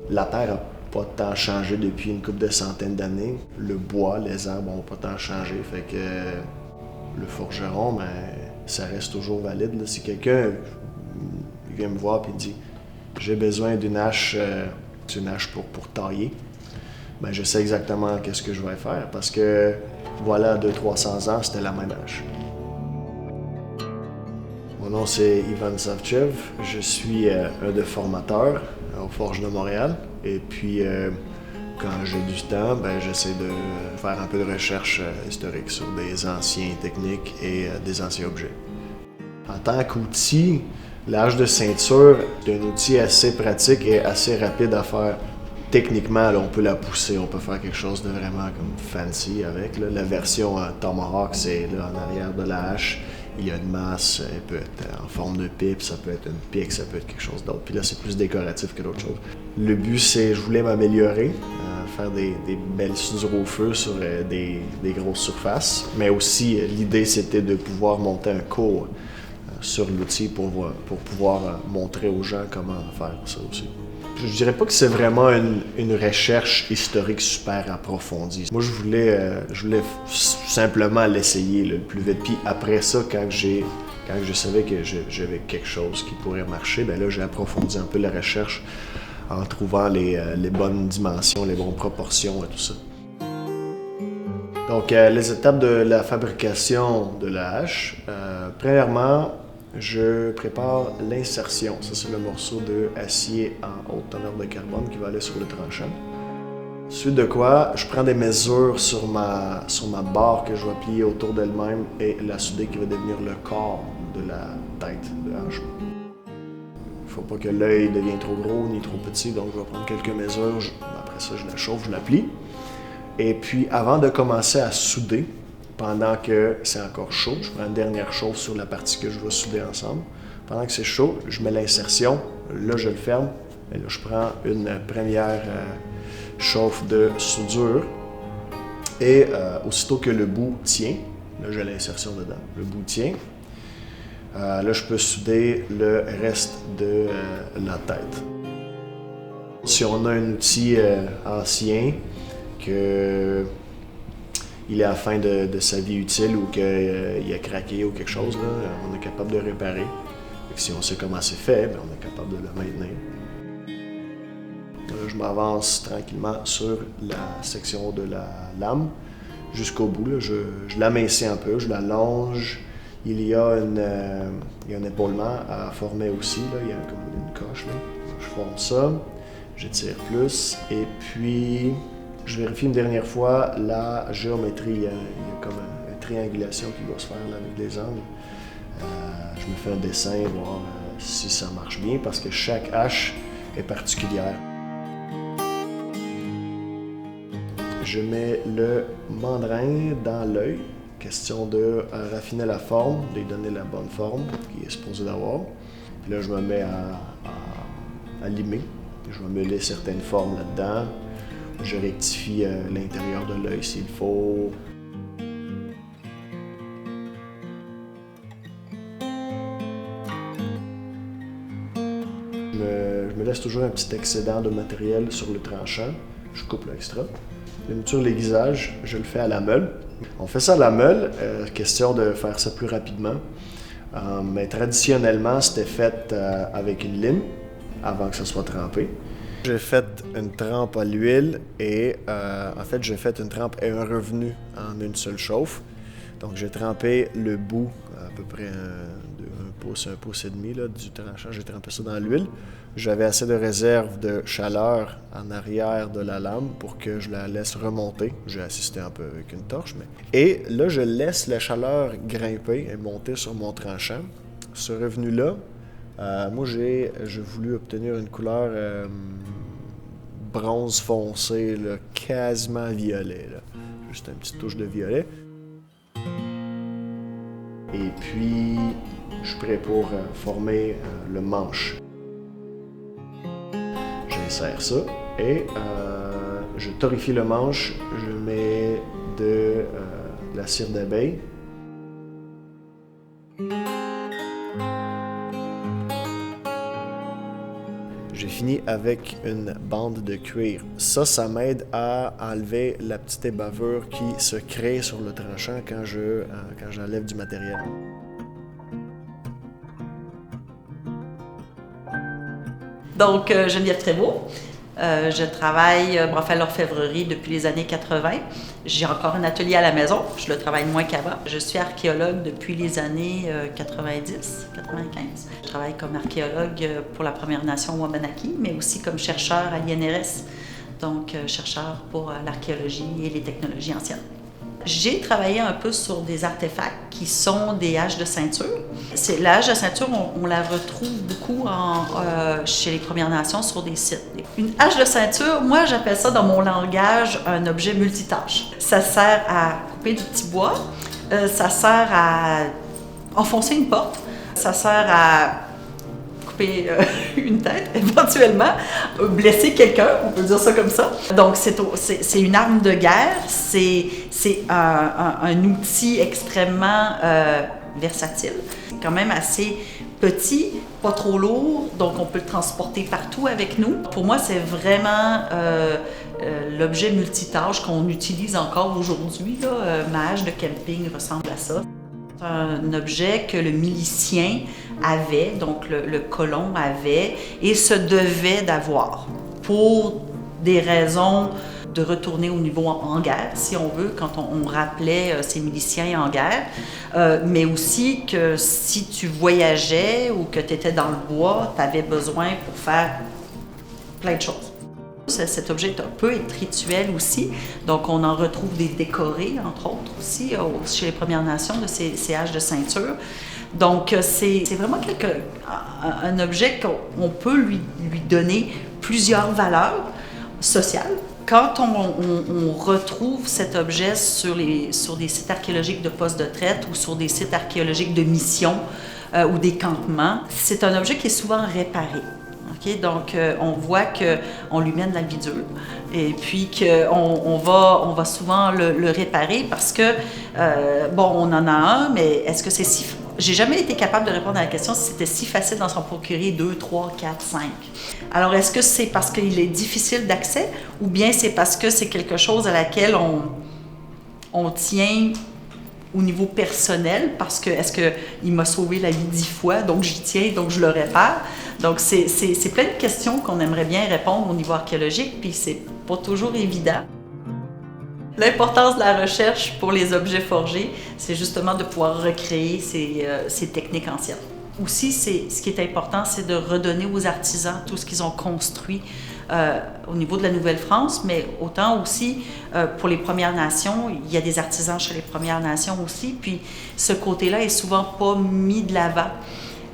La terre n'a pas tant changé depuis une couple de centaines d'années. Le bois, les arbres n'ont pas tant changé. Fait que le forgeron, ben, ça reste toujours valide. Là. Si quelqu'un vient me voir et dit j'ai besoin d'une hache pour tailler, ben, je sais exactement qu'est-ce que je vais faire parce que voilà, 200-300 ans, c'était la même hache. Mon nom c'est Ivan Savchev, je suis un des formateurs aux Forges de Montréal et puis quand j'ai du temps, ben, j'essaie de faire un peu de recherche historique sur des anciennes techniques et des anciens objets. En tant qu'outil, la hache de ceinture est un outil assez pratique et assez rapide à faire. Techniquement, là, on peut la pousser, on peut faire quelque chose de vraiment comme fancy avec. Là. La version Tomahawk, c'est là, en arrière de la hache. Il y a une masse, elle peut être en forme de pipe, ça peut être une pique, ça peut être quelque chose d'autre. Puis là, c'est plus décoratif que d'autres choses. Le but, c'est, je voulais m'améliorer, faire des belles soudures au feu sur des grosses surfaces. Mais aussi, l'idée, c'était de pouvoir monter un cours sur l'outil pour pouvoir montrer aux gens comment faire ça aussi. Je dirais pas que c'est vraiment une recherche historique super approfondie. Moi, je voulais simplement l'essayer le plus vite. Puis après ça, quand je savais que j'avais quelque chose qui pourrait marcher, ben là, j'ai approfondi un peu la recherche en trouvant les bonnes dimensions, les bonnes proportions et tout ça. Donc, les étapes de la fabrication de la hache. Premièrement, je prépare l'insertion. Ça, c'est le morceau d'acier en haute teneur de carbone qui va aller sur le tranchant. Suite de quoi, je prends des mesures sur ma barre que je vais plier autour d'elle-même et la souder qui va devenir le corps de la tête de hache. Il ne faut pas que l'œil devienne trop gros ni trop petit, donc je vais prendre quelques mesures. Après ça, je la chauffe, je la plie. Et puis, avant de commencer à souder, pendant que c'est encore chaud, je prends une dernière chauffe sur la partie que je vais souder ensemble. Pendant que c'est chaud, je mets l'insertion, là je le ferme, et là je prends une première chauffe de soudure. Et aussitôt que le bout tient, là j'ai l'insertion dedans, le bout tient, là je peux souder le reste de la tête. Si on a un outil ancien, qu'il est à la fin de sa vie utile ou qu'il a craqué ou quelque chose, là, on est capable de réparer. Et si on sait comment c'est fait, bien, on est capable de le maintenir. Là, je m'avance tranquillement sur la section de la lame jusqu'au bout. Là, je l'amincis un peu, je la longe. Il y a un épaulement à former aussi. Là. Il y a comme une coche. Là. Je forme ça, j'étire plus et puis je vérifie une dernière fois la géométrie. Il y a comme une triangulation qui doit se faire là, avec les angles. Je me fais un dessin, voir si ça marche bien, parce que chaque hache est particulière. Je mets le mandrin dans l'œil, question de raffiner la forme, de lui donner la bonne forme qu'il est supposé d'avoir. Puis là, je me mets à limer. Je vais mêler certaines formes là-dedans. Je rectifie l'intérieur de l'œil s'il faut. Je me laisse toujours un petit excédent de matériel sur le tranchant. Je coupe l'extra. Sur l'aiguisage, je le fais à la meule. On fait ça à la meule, question de faire ça plus rapidement. Mais traditionnellement, c'était fait avec une lime avant que ça soit trempé. J'ai fait une trempe à l'huile et en fait, j'ai fait une trempe et un revenu en une seule chauffe. Donc, j'ai trempé le bout, à peu près un pouce et demi là, du tranchant. J'ai trempé ça dans l'huile. J'avais assez de réserve de chaleur en arrière de la lame pour que je la laisse remonter. J'ai assisté un peu avec une torche. Et là, je laisse la chaleur grimper et monter sur mon tranchant. Ce revenu-là, moi, j'ai voulu obtenir une couleur bronze foncé, là, quasiment violet. Là. Juste une petite touche de violet. Et puis, je suis prêt pour former le manche. J'insère ça et je torréfie le manche. Je mets de la cire d'abeille. J'ai fini avec une bande de cuir. Ça m'aide à enlever la petite ébavure qui se crée sur le tranchant quand j'enlève du matériel. Donc, Geneviève Trébeau. Je travaille à l'orfèvrerie depuis les années 80. J'ai encore un atelier à la maison. Je le travaille moins qu'avant. Je suis archéologue depuis les années 90, 95. Je travaille comme archéologue pour la Première Nation Wabanaki, mais aussi comme chercheur à l'INRS, donc chercheur pour l'archéologie et les technologies anciennes. J'ai travaillé un peu sur des artefacts qui sont des haches de ceinture. La hache de ceinture, on la retrouve beaucoup chez les Premières Nations sur des sites. Une hache de ceinture, moi j'appelle ça dans mon langage un objet multitâche. Ça sert à couper du petit bois, ça sert à enfoncer une porte, ça sert à couper une tête, éventuellement, blesser quelqu'un, on peut dire ça comme ça. Donc, c'est une arme de guerre, c'est un outil extrêmement versatile, quand même assez petit, pas trop lourd, donc on peut le transporter partout avec nous. Pour moi, c'est vraiment l'objet multitâche qu'on utilise encore aujourd'hui. Ma hache de camping ressemble à ça. C'est un objet que le milicien avait, donc le colon avait, et se devait d'avoir pour des raisons de retourner au niveau en guerre, si on veut, quand on rappelait ces miliciens en guerre, mais aussi que si tu voyageais ou que tu étais dans le bois, tu avais besoin pour faire plein de choses. Cet objet peut être rituel aussi, donc on en retrouve des décorés, entre autres aussi, chez les Premières Nations, de ces haches de ceinture. Donc c'est vraiment un objet qu'on peut lui donner plusieurs valeurs sociales. Quand on retrouve cet objet sur des sites archéologiques de postes de traite ou sur des sites archéologiques de mission ou des campements, c'est un objet qui est souvent réparé. Okay? Donc, on voit qu'on lui met de la bidule et puis qu'on va souvent le réparer parce que, on en a un, mais est-ce que c'est si... J'ai jamais été capable de répondre à la question si c'était si facile d'en s'en procurer 2, 3, 4, 5. Alors, est-ce que c'est parce qu'il est difficile d'accès ou bien c'est parce que c'est quelque chose à laquelle on tient au niveau personnel parce que est-ce qu'il m'a sauvé la vie 10 fois, donc j'y tiens, donc je le répare. Donc, c'est plein de questions qu'on aimerait bien répondre au niveau archéologique, puis c'est pas toujours évident. L'importance de la recherche pour les objets forgés, c'est justement de pouvoir recréer ces techniques anciennes. Aussi, ce qui est important, c'est de redonner aux artisans tout ce qu'ils ont construit au niveau de la Nouvelle-France, mais autant aussi pour les Premières Nations. Il y a des artisans chez les Premières Nations aussi, puis ce côté-là est souvent pas mis de l'avant.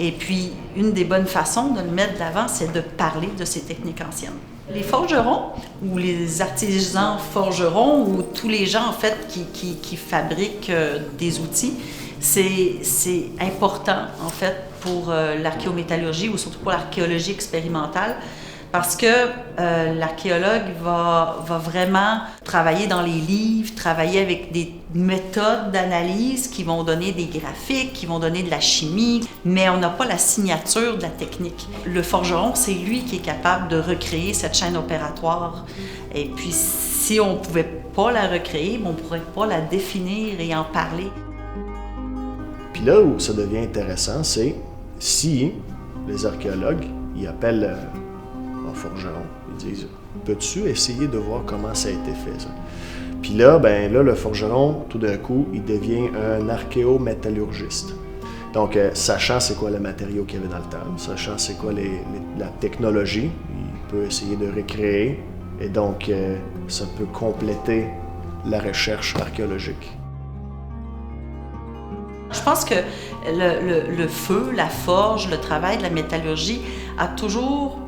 Et puis, une des bonnes façons de le mettre de l'avant, c'est de parler de ces techniques anciennes. Les forgerons, ou les artisans forgerons, ou tous les gens, en fait, qui fabriquent des outils, c'est important, en fait, pour l'archéométallurgie, ou surtout pour l'archéologie expérimentale, parce que l'archéologue va vraiment travailler dans les livres, travailler avec des méthodes d'analyse qui vont donner des graphiques, qui vont donner de la chimie, mais on n'a pas la signature de la technique. Le forgeron, c'est lui qui est capable de recréer cette chaîne opératoire. Et puis, si on ne pouvait pas la recréer, on ne pourrait pas la définir et en parler. Puis là où ça devient intéressant, c'est si les archéologues, ils appellent un forgeron, ils disent « Peux-tu essayer de voir comment ça a été fait, ça? » Puis là, le forgeron, tout d'un coup, il devient un archéométallurgiste. Donc, sachant c'est quoi le matériau qu'il y avait dans le temps, sachant c'est quoi la technologie, il peut essayer de recréer, et donc ça peut compléter la recherche archéologique. Je pense que le feu, la forge, le travail de la métallurgie a toujours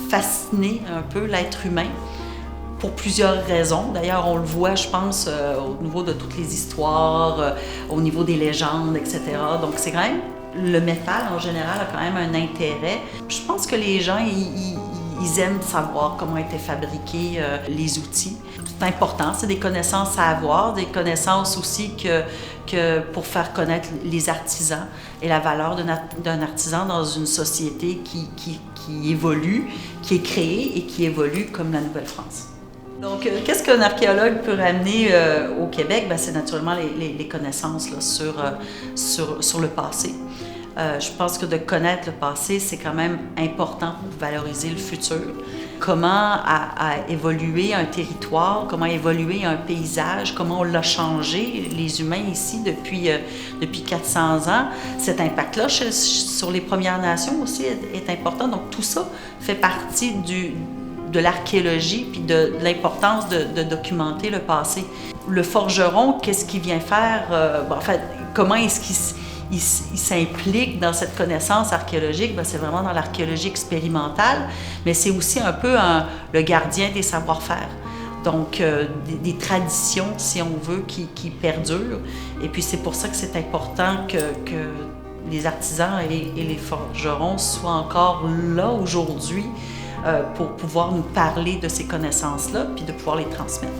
fasciné un peu l'être humain pour plusieurs raisons. D'ailleurs, on le voit, je pense, au niveau de toutes les histoires, au niveau des légendes, etc. Donc, c'est quand même, le métal en général a quand même un intérêt. Je pense que les gens, ils aiment savoir comment étaient fabriqués les outils. C'est important, c'est des connaissances à avoir, des connaissances aussi que pour faire connaître les artisans et la valeur d'un artisan dans une société qui qui évolue, qui est créée et qui évolue comme la Nouvelle-France. Donc, qu'est-ce qu'un archéologue peut ramener au Québec? C'est naturellement les connaissances là, sur le passé. Je pense que de connaître le passé, c'est quand même important pour valoriser le futur. Comment a évolué un territoire, comment a évolué un paysage, comment on l'a changé, les humains ici, depuis 400 ans. Cet impact-là sur les Premières Nations aussi est important. Donc, tout ça fait partie de l'archéologie puis de l'importance de documenter le passé. Le forgeron, qu'est-ce qu'il vient faire? Comment est-ce qu'il s'implique dans cette connaissance archéologique? C'est vraiment dans l'archéologie expérimentale, mais c'est aussi un peu le gardien des savoir-faire. Donc, des traditions, si on veut, qui perdurent. Et puis, c'est pour ça que c'est important que les artisans et les forgerons soient encore là aujourd'hui pour pouvoir nous parler de ces connaissances-là, puis de pouvoir les transmettre.